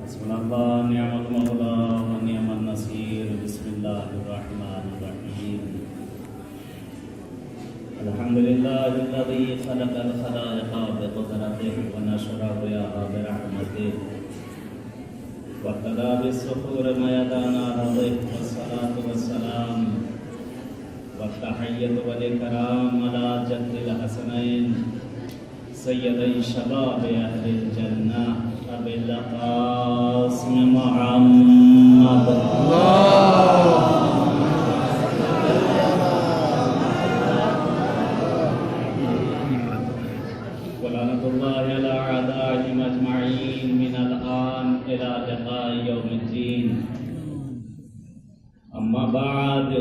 حسبنا الله نعم المولى ونعم النصير. بسم الله الرحمن الرحيم. الحمد لله الذي خلق الخلائق بقدرته ونشر ضياءها برحمته واهتدى بالسحور ميدان أرضه. والصلاة والسلام والتحية والإكرام على جد الحسنين سيدي شباب أهل الجنة أبي القاسم محمد ولعنة الله على أعدائهم أجمعين من الآن إلى لقاء يوم الدين. أما بعد،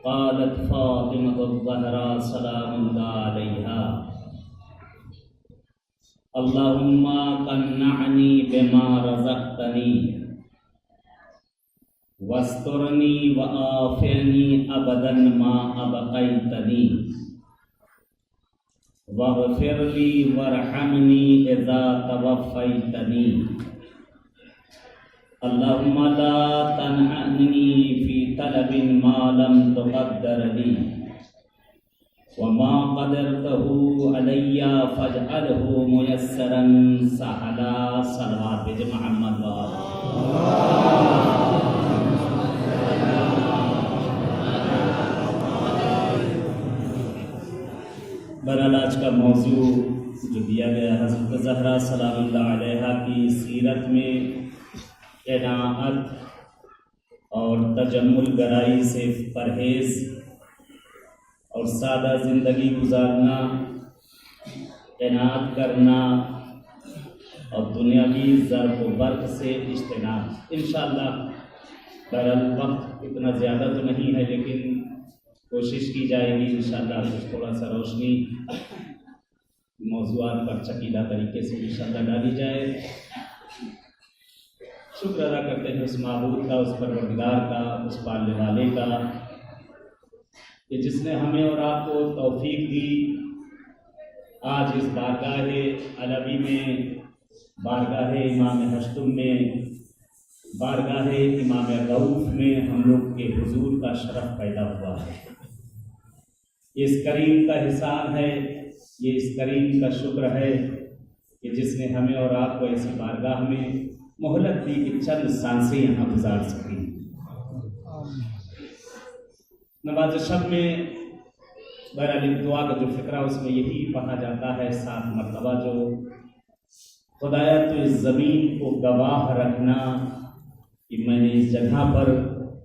قالت فاطمة الزهراء سلام الله عليها: اللهم قنعني بما رزقتني واسترني وآفني أبدا ما أبقيتني واغفر لي وارحمني إذا توفيتني. اللهم لا تنعني في طلب ما لم تقدر لي وما قدرته علي فاجعله ميسرا سهلا. صلوات بج محمد بہرحال آج کا موضوع جو دیا گیا حضرت زہرا سلام اللہ علیہا کی سیرت میں قناعت اور تجمل گرائی سے پرہیز اور سادہ زندگی گزارنا، قناعت کرنا اور دنیاوی ضرب و برق سے اجتناب. انشاءاللہ بہرحال وقت اتنا زیادہ تو نہیں ہے، لیکن کوشش کی جائے گی انشاءاللہ کچھ تھوڑا سا روشنی موضوعات پر چکیلا طریقے سے انشاءاللہ ڈالی جائے. شکر ادا کرتے ہیں اس معبود کا، اس پروردگار کا، اس پالنے والے کا کہ جس نے ہمیں اور آپ کو توفیق دی آج اس بارگاہ علوی میں، بارگاہ امام ہشتم میں، بارگاہ امام غوث میں ہم لوگ کے حضور کا شرف پیدا ہوا ہے. یہ اس کریم کا احسان ہے، یہ اس کریم کا شکر ہے کہ جس نے ہمیں اور آپ کو ایسی بارگاہ میں مہلت دی کہ چند سانسیں یہاں گزار سکیں. نماز شب میں بہرحال دعا کا جو فقرہ اس میں یہی پڑھا جاتا ہے 7 مرتبہ، جو خدایا تو اس زمین کو گواہ رکھنا کہ میں نے اس جگہ پر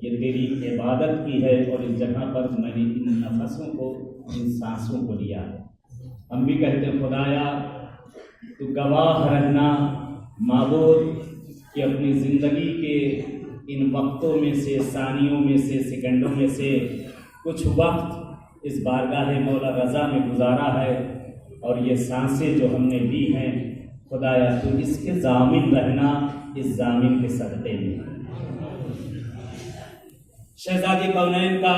یہ تیری عبادت کی ہے اور اس جگہ پر میں نے ان نفسوں کو، ان سانسوں کو لیا ہے. ہم بھی کہتے ہیں خدایا تو گواہ رہنا معبود کہ اپنی زندگی کے ان وقتوں میں سے، ثانیوں میں سے، سیکنڈوں میں سے کچھ وقت اس بارگاہ مولا رضا میں گزارا ہے، اور یہ سانسیں جو ہم نے لی ہیں خدایا تو اس کے ضامن رہنا، اس ضامن کے صدقے میں. شہزادی کونین کا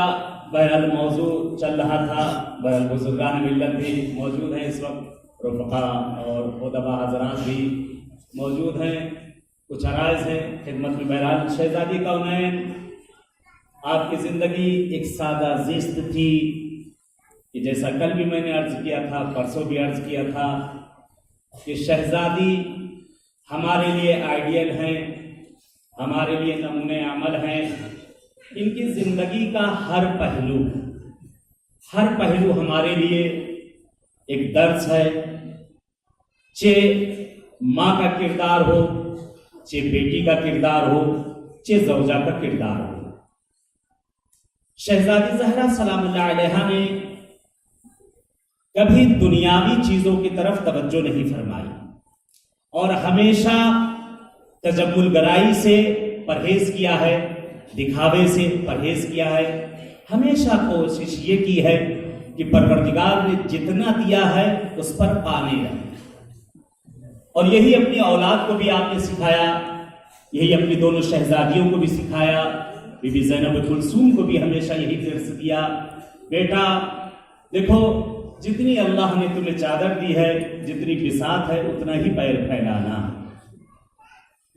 بہرحال موضوع چل رہا تھا. بہرحال بزرگان ملت بھی موجود ہیں اس وقت، رفقا اور ادبا حضرات بھی موجود ہیں، کچھ عرائض ہیں خدمت میں. بہرحال شہزادی کونین، آپ کی زندگی ایک سادہ زیست تھی کہ جیسا کل بھی میں نے عرض کیا تھا، پرسوں بھی عرض کیا تھا کہ شہزادی ہمارے لیے آئیڈیل ہیں، ہمارے لیے نمونے عمل ہیں. ان کی زندگی کا ہر پہلو ہمارے لیے ایک درس ہے، چاہے ماں کا کردار ہو، چاہے بیٹی کا کردار ہو، چاہے زوجہ کا کردار ہو. شہزادی زہرا سلام اللہ علیہا نے کبھی دنیاوی چیزوں کی طرف توجہ نہیں فرمائی اور ہمیشہ تجمل گرائی سے پرہیز کیا ہے، دکھاوے سے پرہیز کیا ہے. ہمیشہ کوشش یہ کی ہے کہ پروردگار نے جتنا دیا ہے اس پر پانے رہے، اور یہی اپنی اولاد کو بھی آپ نے سکھایا، یہی اپنی دونوں شہزادیوں کو بھی سکھایا. بی بی زینب کلثوم کو بھی ہمیشہ یہی درس دیا، بیٹا دیکھو جتنی اللہ نے تمہیں چادر دی ہے، جتنی بساط ہے اتنا ہی پیر پھیلانا.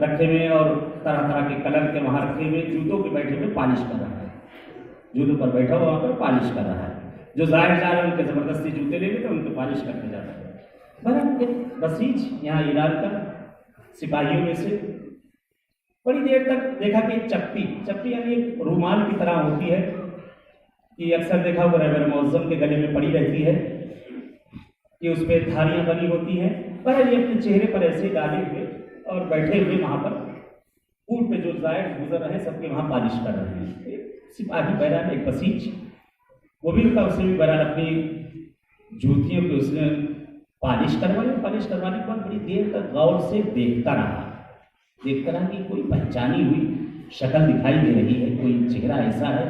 رکھے ہوئے اور طرح طرح کے کلر کے وہاں رکھے ہوئے جوتوں پہ بیٹھے ہوئے پالش کر رہا ہے، جوتوں پر بیٹھا ہوا وہاں پر پالش کر رہا ہے، جو ظاہر جا رہے ہیں ان کے زبردستی جوتے لے لیتے ان کو پالش کرتے جاتا ہے۔ برحال ایک بسیج یہاں ایران کا سپاہیوں میں سے بڑی دیر تک دیکھا کہ ایک چپٹی یعنی ایک رومال کی طرح ہوتی ہے، یہ اکثر دیکھا وہ رہبر معظم کے گلے میں پڑی رہتی ہے کہ اس پہ دھاریاں بنی ہوتی ہیں، پر یہ اپنے چہرے پر ایسے ڈالے ہوئے اور بیٹھے ہوئے وہاں پر اونٹ پہ جو زائد گزر رہے ہیں سب کے وہاں پالش کر رہے ہیں۔ سپاہی بہرحال ایک بسیج وہ بھی تھا، اسے بھی بہرحال اپنی جوتیوں پہ اس نے پالش کروانے کے بعد بڑی دیر تک غور سے دیکھتا رہا کہ کوئی پہچانی ہوئی شکل دکھائی دے رہی ہے، کوئی چہرہ ایسا ہے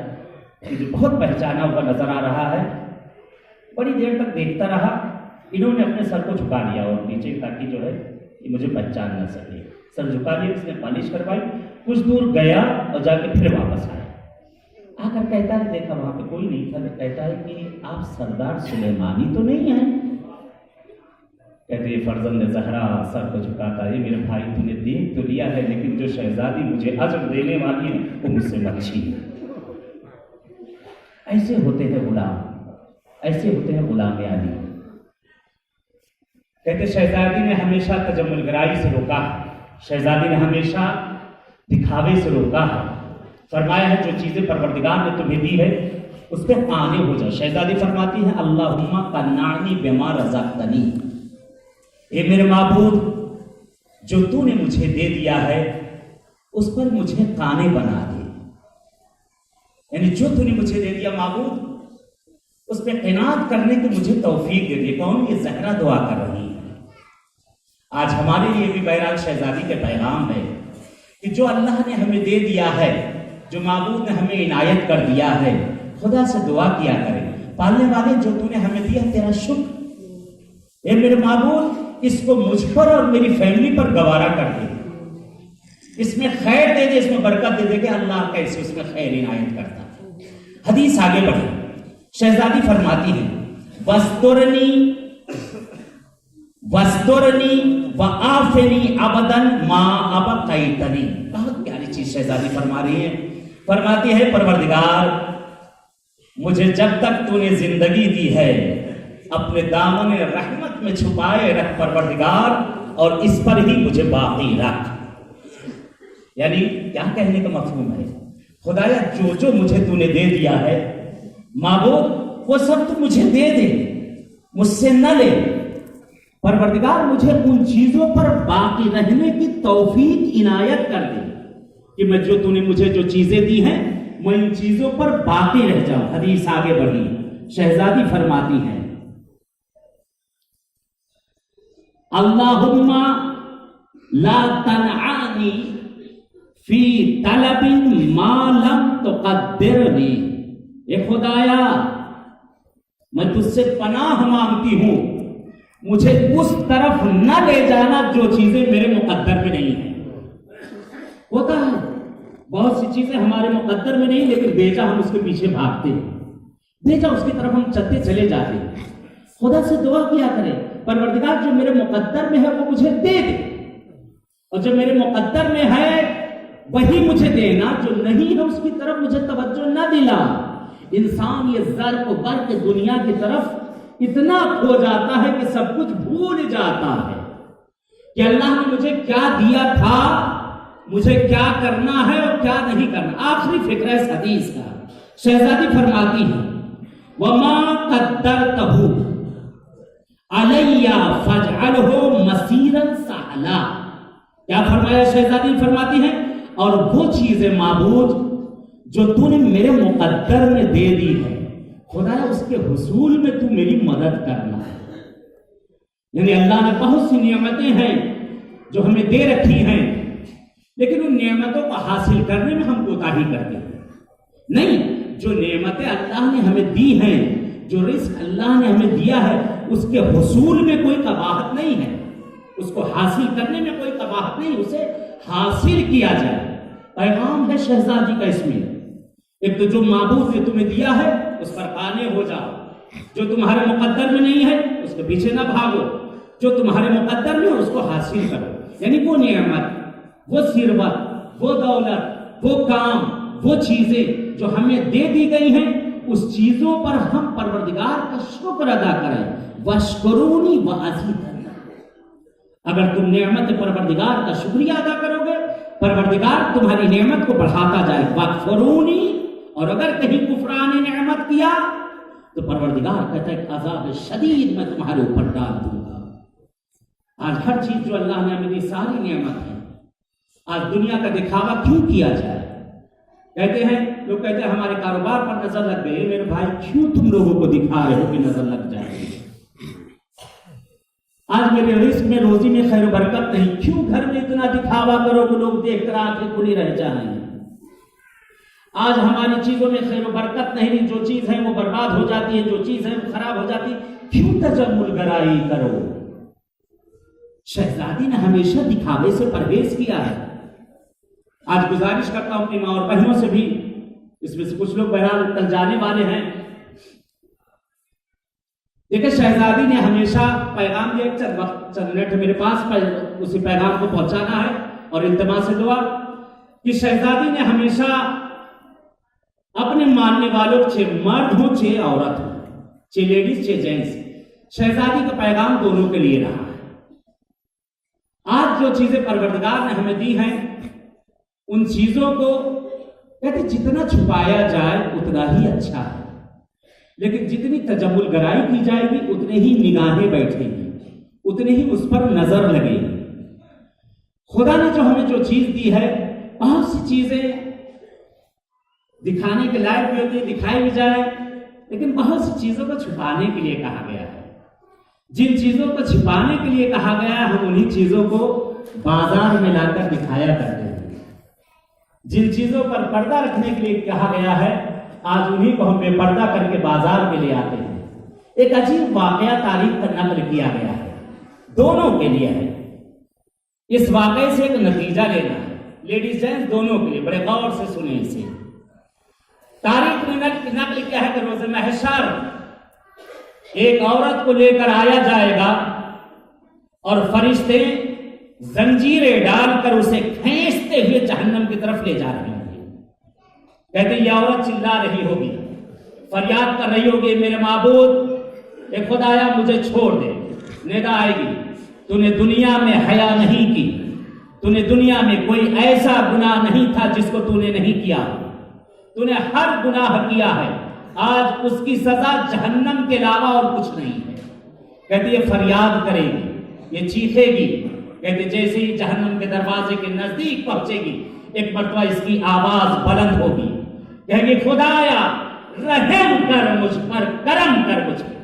کہ جو بہت پہچانا ہوا نظر آ رہا ہے۔ بڑی دیر تک دیکھتا رہا، انہوں نے اپنے سر کو جھکا لیا اور نیچے تاکہ جو ہے کہ مجھے پہچان نہ سکے، سر جھکا لیا، اس نے پالش کروائی، کچھ دور گیا اور جا کے پھر واپس آیا، آ کر کہتا ہے دیکھا وہاں پہ کوئی نہیں تھا، کہتا ہے کہ آپ سردار سلیمانی تو نہیں ہیں؟ کہتے ہیں فرزند زہرا سر کو جھکاتا ہے، میرے بھائی تو نے دیکھ تو لیا ہے لیکن جو شہزادی مجھے اجر دینے والی ہے وہ مجھ سے مچھی ہے۔ ایسے ہوتے ہیں غلام، ایسے ہوتے ہیں غلام علی۔ کہتے شہزادی نے ہمیشہ تجمل گرائی سے روکا ہے، شہزادی نے ہمیشہ دکھاوے سے روکا ہے، فرمایا ہے جو چیزیں پروردگار نے تمہیں دی ہے اس پہ قانع ہو جاؤ۔ شہزادی فرماتی ہے اللہم قنعنی بما رزقتنی، اے میرے معبود جو تو نے مجھے دے دیا ہے اس پر مجھے قانع بنا دے، یعنی جو تو نے مجھے دے دیا معبود اس پہ قناعت کرنے کی مجھے توفیق دے دی۔ کون؟ یہ زہرا دعا کر رہی ہے۔ آج ہمارے لیے بھی بہرحال شہزادی کے پیغام ہے کہ جو اللہ نے ہمیں دے دیا ہے، جو معبود نے ہمیں عنایت کر دیا ہے، خدا سے دعا کیا کرے، پالنے والے جو تو نے ہمیں دیا تیرا شکر، اے میرے معبود اس کو مجھ پر اور میری فیملی پر گوارا کر دے، اس میں خیر دے دے، اس میں برکت دے دے کہ اللہ کیسے اس میں خیر عنایت کرتا ہے۔ حدیث آگے بڑھی، شہزادی فرماتی ہے وَاسْتُرْنِي وَآفِنِي عَبْدًا مَا أَبْقَيْتَنِي۔ بہت پیاری چیز شہزادی فرما رہی ہے، فرماتی ہے پروردگار مجھے جب تک تو نے زندگی دی ہے اپنے دامن رحمت میں چھپائے رکھ پروردگار، اور اس پر ہی مجھے باقی رکھ۔ یعنی کیا کہنے کا مفہوم ہے؟ خدایا جو مجھے تو نے دے دیا ہے معبود وہ سب تو مجھے دے دے، مجھ سے نہ لے، پروردگار مجھے ان چیزوں پر باقی رہنے کی توفیق عنایت کر دے کہ میں جو تو نے مجھے جو چیزیں دی ہیں میں ان چیزوں پر باقی رہ جاؤں۔ حدیث آگے بڑھی، شہزادی فرماتی ہیں اللہم لا تنعانی فی طلب ما لم تقدرنی، اے خدایا میں تجھ سے پناہ مانگتی ہوں مجھے اس طرف نہ لے جانا جو چیزیں میرے مقدر میں نہیں ہیں۔ ہوتا ہے بہت سی چیزیں ہمارے مقدر میں نہیں لیکن بیچا ہم اس کے پیچھے بھاگتے ہیں، بیچا اس کی طرف ہم چلے جاتے ہیں۔ خدا سے دعا کیا کرے پروردگار جو میرے مقدر میں ہے وہ مجھے دے دے، اور جو میرے مقدر میں ہے وہی مجھے دینا، جو نہیں ہے اس کی طرف مجھے توجہ نہ دلا۔ انسان یہ ذرق و برق دنیا کی طرف اتنا کھو جاتا ہے کہ سب کچھ بھول جاتا ہے کہ اللہ نے مجھے کیا دیا تھا، مجھے کیا کرنا ہے اور کیا نہیں کرنا۔ آخری فکر ہے اس حدیث کا، شہزادی فرماتی ہے وَمَا قَدَّرْتَهُ عَلَيَّ فَاجْعَلْهُ مَسِيرًا سَهْلًا۔ کیا فرمایا؟ شہزادی فرماتی ہے اور وہ چیزیں معبود جو تو نے میرے مقدر میں دے دی ہے خدایا اس کے حصول میں تو میری مدد کرنا ہے۔ یعنی اللہ نے بہت سی نعمتیں ہیں جو ہمیں دے رکھی ہیں لیکن ان نعمتوں کو حاصل کرنے میں ہم کوتاہی کرتے ہیں۔ نہیں، جو نعمتیں اللہ نے ہمیں دی ہیں، جو رزق اللہ نے ہمیں دیا ہے اس کے حصول میں کوئی قباحت نہیں ہے، اس کو حاصل کرنے میں کوئی قباحت نہیں، اسے حاصل کیا جائے۔ پیغام ہے شہزادی کا اس میں، ایک تو جو معبود نے تمہیں دیا ہے اس پر قانع ہو جاؤ، جو تمہارے مقدر میں نہیں ہے اس کے پیچھے نہ بھاگو، جو تمہارے مقدر میں ہے اس کو حاصل کرو۔ یعنی وہ نعمت وہ ثروت، وہ دولت، وہ کام، وہ چیزیں جو ہمیں دے دی گئی ہیں، اس چیزوں پر ہم پروردگار کا شکر ادا کریں. وَاشْكُرُونِي وَأَزِيدَنَّكُمْ. اگر تم نعمت پروردگار کا شکریہ ادا کرو گے، پروردگار تمہاری نعمت کو بڑھاتا جائے. وَاكْفُرُونِي. اور اگر کہیں کفران نعمت کیا تو پروردگار کہتا ہے عذاب شدید میں تمہارے اوپر ڈال دوں گا. آج ہر چیز جو اللہ نے ہمیں دی ساری نعمت ہے. آج دنیا کا دکھاوا کیوں کیا جائے؟ کہتے ہیں لوگ، کہتے ہیں ہمارے کاروبار پر نظر لگ گئی. میرے بھائی کیوں تم لوگوں کو دکھا رہے ہو کہ نظر لگ جائے؟ آج میرے رزق میں روزی میں خیر و برکت نہیں، کیوں گھر میں اتنا دکھاوا کرو کہ لوگ دیکھ کر آنکھیں کھلی رہ جائیں؟ آج ہماری چیزوں میں خیر و برکت نہیں، جو چیز ہے وہ برباد ہو جاتی ہے، جو چیز ہے وہ خراب ہو جاتی ہے، کیوں تجمل گرائی کرو؟ شہزادی نے ہمیشہ دکھاوے سے پرہیز کیا ہے. آج گزارش کرتا ہوں اپنی ماں اور بہنوں سے بھی، اس میں سے کچھ لوگ بہرحال کل جانے والے ہیں. دیکھیں شہزادی نے ہمیشہ پیغام دیا، چند منٹ میرے پاس اسی پیغام کو پہنچانا ہے اور التماس سے دعا کہ شہزادی نے ہمیشہ اپنے ماننے والوں، چھ مرد ہوں چھ عورت ہوں، چھ لیڈیز چھ جینٹس، شہزادی کا پیغام دونوں کے لیے رہا ہے. آج جو چیزیں پروردگار نے ہمیں دی ہیں، ان چیزوں کو کہتے جتنا چھپایا جائے اتنا ہی اچھا ہے، لیکن جتنی تجمل گرائی کی جائے گی اتنے ہی نگاہیں بیٹھیں گی، اتنے ہی اس پر نظر لگے گی. خدا نے جو ہمیں جو چیز دی ہے، بہت سی چیزیں دکھانے کے لائق بھی ہوتی ہے، دکھائی بھی جائے، لیکن بہت سی چیزوں کو چھپانے کے لیے کہا گیا ہے. جن چیزوں کو چھپانے کے لیے کہا گیا ہے، ہم انہی چیزوں کو بازار میں لا کر دکھایا کرتے ہیں. جن چیزوں پر پردہ رکھنے کے لیے کہا گیا ہے، آج انہی کو ہم بے پردہ کر کے بازار میں لے آتے ہیں. ایک عجیب واقعہ تاریخ پر نقل کیا گیا ہے، دونوں کے لیے ہے. اس واقعے سے ایک نتیجہ لینا ہے، لیڈیز جینٹس دونوں کے لیے، بڑے غور سے سنیں اسے. تاریخ نے نقل کیا ہے کہ روز محشر ایک عورت کو لے کر آیا جائے گا اور فرشتے زنجیریں ڈال کر اسے کھینچتے ہوئے جہنم کی طرف لے جا رہے ہوں گے. کہتے یہ عورت چلا رہی ہوگی، فریاد کر رہی ہوگی، میرے معبود اے خدایا مجھے چھوڑ دے. ندا آئے گی، تو نے دنیا میں حیا نہیں کی، تو نے دنیا میں کوئی ایسا گناہ نہیں تھا جس کو تو نے نہیں کیا، تو نے ہر گناہ کیا ہے، آج اس کی سزا جہنم کے علاوہ اور کچھ نہیں ہے. کہتے یہ فریاد کرے گی، یہ چیخے گی. کہتے جیسے ہی جہنم کے دروازے کے نزدیک پہنچے گی، ایک مرتبہ اس کی آواز بلند ہوگی، کہے گی خدایا رحم کر مجھ پر، کرم کر مجھ پر.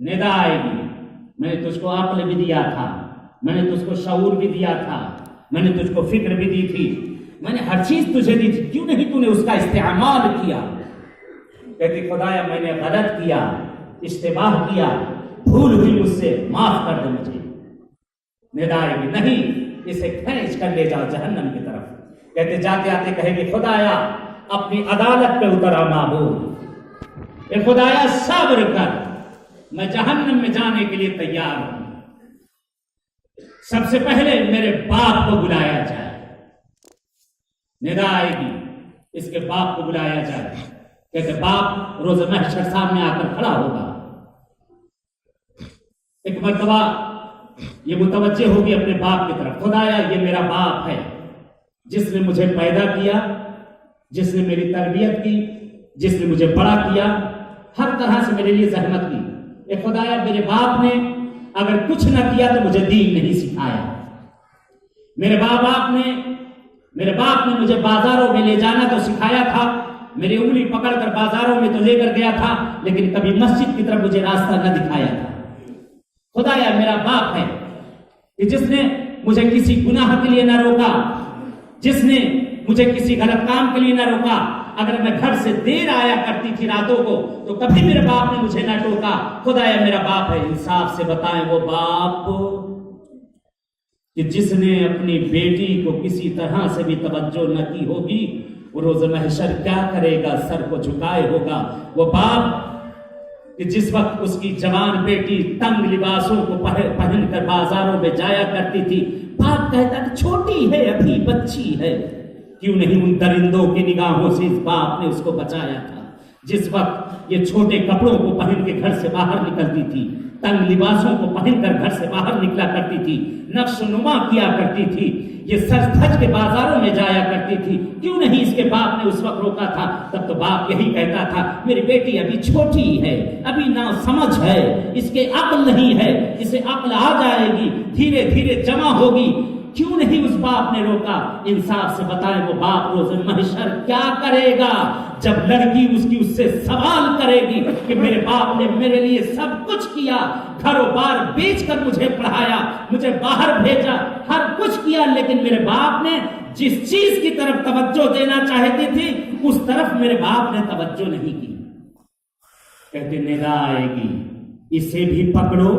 ندا آئے گی، میں نے تجھ کو عقل بھی دیا تھا، میں نے تجھ کو شعور بھی دیا تھا، میں نے تجھ کو فکر بھی دی تھی، میں نے ہر چیز تجھے دی تھی، کیوں نہیں تو نے اس کا استعمال کیا؟ کہتی خدایا میں نے غلط کیا، اشتباہ کیا، بھول ہوئی مجھ سے، معاف کر دے مجھے. ندا آئے گی، نہیں اسے کھینچ کر لے جاؤ جہنم کی طرف. کہتے جاتے آتے کہے گی خدایا اپنی عدالت پہ اترا معبود، اے خدایا صبر کر، میں جہنم میں جانے کے لیے تیار ہوں. سب سے پہلے میرے باپ کو بلایا جائے. ندا آئے گی، اس کے باپ کو بلایا جائے. کہتے باپ روز محشر سامنے آ کر کھڑا ہوگا. ایک مرتبہ یہ متوجہ ہوگی اپنے باپ کی طرف، خدایا یہ میرا باپ ہے جس نے مجھے پیدا کیا، جس نے میری تربیت کی، جس نے مجھے بڑا کیا، ہر طرح سے میرے لیے زحمت کی. اے خدایا میرے باپ نے اگر کچھ نہ کیا تو مجھے دین نہیں سکھایا. میرے باپ نے مجھے بازاروں میں لے جانا تو سکھایا تھا، میری انگلی پکڑ کر بازاروں میں تو لے کر گیا تھا، لیکن کبھی مسجد کی طرف مجھے راستہ نہ دکھایا تھا. خدایا میرا باپ ہے کہ جس نے مجھے کسی گناہ کے لیے نہ روکا، جس نے مجھے کسی غلط کام کے لیے نہ روکا. اگر میں گھر سے دیر آیا کرتی تھی راتوں کو تو کبھی میرے باپ نے مجھے نہ ٹوکا. خدایا میرا باپ ہے. انصاف سے بتائیں وہ باپ کہ جس نے اپنی بیٹی کو کسی طرح سے بھی توجہ نہ کی ہوگی وہ روز محشر کیا کرے گا؟ سر کو جھکائے ہوگا. وہ باپ کہ جس وقت اس کی جوان بیٹی تنگ لباسوں کو پہن کر بازاروں میں جایا کرتی تھی، باپ کہتا کہ چھوٹی ہے، ابھی بچی ہے، کیوں نہیں ان درندوں کی نگاہوں سے اس باپ نے اس کو بچایا تھا؟ جس وقت یہ چھوٹے کپڑوں کو پہن کے گھر سے باہر نکلتی تھی، تنگ لباسوں کو پہن کر گھر سے باہر نکلا کرتی تھی، نقش و نما کیا کرتی تھی، یہ سج دھج کے بازاروں میں جایا کرتی تھی، کیوں نہیں اس کے باپ نے اس وقت روکا تھا؟ تب تو باپ یہی کہتا تھا میری بیٹی ابھی چھوٹی ہے، ابھی نا سمجھ ہے، اس کے عقل نہیں ہے، اسے عقل آ جائے گی، دھیرے دھیرے جمع ہوگی۔ کیوں نہیں اس باپ نے روکا؟ انصاف سے بتائیں وہ باپ روز محشر کیا کرے گا جب لڑکی اس سے سوال کرے گی کہ میرے باپ نے میرے لیے سب کچھ کیا، گھر و بار بیچ کر مجھے پڑھایا، مجھے باہر بھیجا، ہر کچھ کیا، لیکن میرے باپ نے جس چیز کی طرف توجہ دینا چاہتی تھی اس طرف میرے باپ نے توجہ نہیں کی۔ کہتے ندا آئے گی، اسے بھی پکڑو،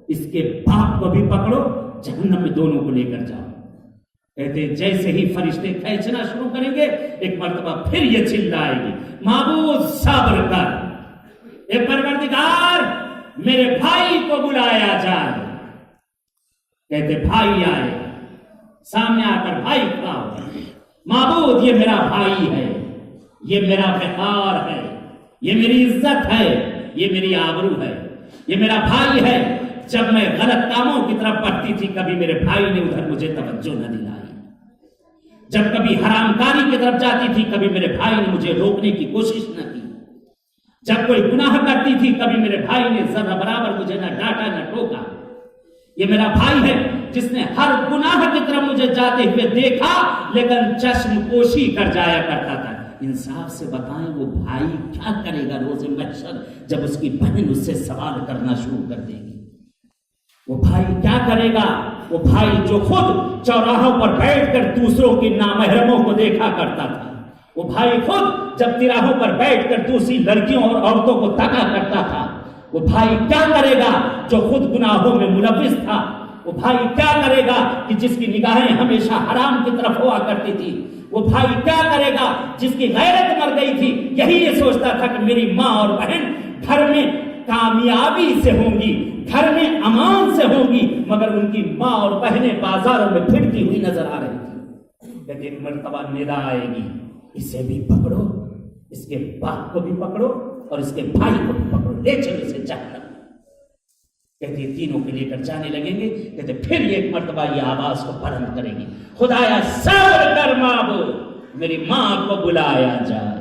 اس کے باپ کو بھی پکڑو، جہنم میں دونوں کو لے کر جاؤ۔ کہتے جیسے ہی فرشتے کھینچنا شروع کریں گے، ایک مرتبہ پھر یہ چلائے گی معبود صبر کر، اے پروردگار میرے بھائی کو بلایا جائے۔ کہتے بھائی آئے، سامنے آ کر بھائی کھڑا ہو، معبود یہ میرا بھائی ہے، یہ میرا وقار ہے، یہ میری عزت ہے، یہ میری آبرو ہے، یہ میرا بھائی ہے۔ جب میں غلط کاموں کی طرف بڑھتی تھی کبھی میرے بھائی نے ادھر مجھے توجہ نہ دلائی، جب کبھی حرام کاری کی طرف جاتی تھی کبھی میرے بھائی نے مجھے روکنے کی کوشش نہ کی، جب کوئی گناہ کرتی تھی کبھی میرے بھائی نے ذرہ برابر مجھے نہ ڈانٹا نہ ٹوکا۔ یہ میرا بھائی ہے جس نے ہر گناہ کی طرف مجھے جاتے ہوئے دیکھا لیکن چشم پوشی کر جایا کرتا تھا۔ انصاف سے بتائیں وہ بھائی کیا کرے گا روز محشر جب اس کی بہن اس سے سوال کرنا شروع کر دے گی؟ وہ بھائی کیا کرے گا؟ وہ بھائی جو خود چوراہوں پر بیٹھ کر دوسروں کی نامحرموں کو دیکھا کرتا تھا، وہ بھائی خود جب تراہوں پر بیٹھ کر دوسری لڑکیوں اور عورتوں کو تکا کرتا تھا، وہ بھائی کیا کرے گا جو خود گناہوں میں ملوث تھا؟ وہ بھائی کیا کرے گا کہ جس کی نگاہیں ہمیشہ حرام کی طرف ہوا کرتی تھی؟ وہ بھائی کیا کرے گا جس کی غیرت مر گئی تھی؟ یہی یہ سوچتا تھا کہ میری ماں اور بہن گھر میں کامیابی سے ہوں گی، گھر میں امان سے ہوں گی، مگر ان کی ماں اور بہنیں بازاروں میں پھرتی ہوئی نظر آ رہی تھی۔ لیکن ایک مرتبہ ندا آئے گی، اسے بھی پکڑو، اس کے باپ کو بھی پکڑو اور اس کے بھائی کو بھی پکڑو، لے چلو اسے جہنم۔ کہتے تینوں کے لے کر جانے لگیں گے۔ کہتے پھر ایک مرتبہ یہ آواز کو بلند کرے گی، خدایا صبر کر معبود، میری ماں کو بلایا جائے،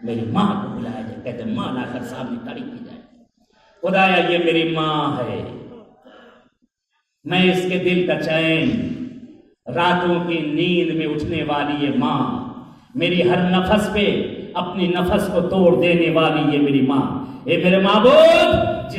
میری ماں کو بلایا جائے۔ کہتے ماں لا کر سامنے کھڑی کی جائے، خدایا یہ میری ماں ہے، میں اس کے دل کا چین، راتوں کی نیند میں اٹھنے والی یہ ماں، میری ہر نفس پہ اپنی نفس کو توڑ دینے والی یہ میری ماں، اے میرے معبود جس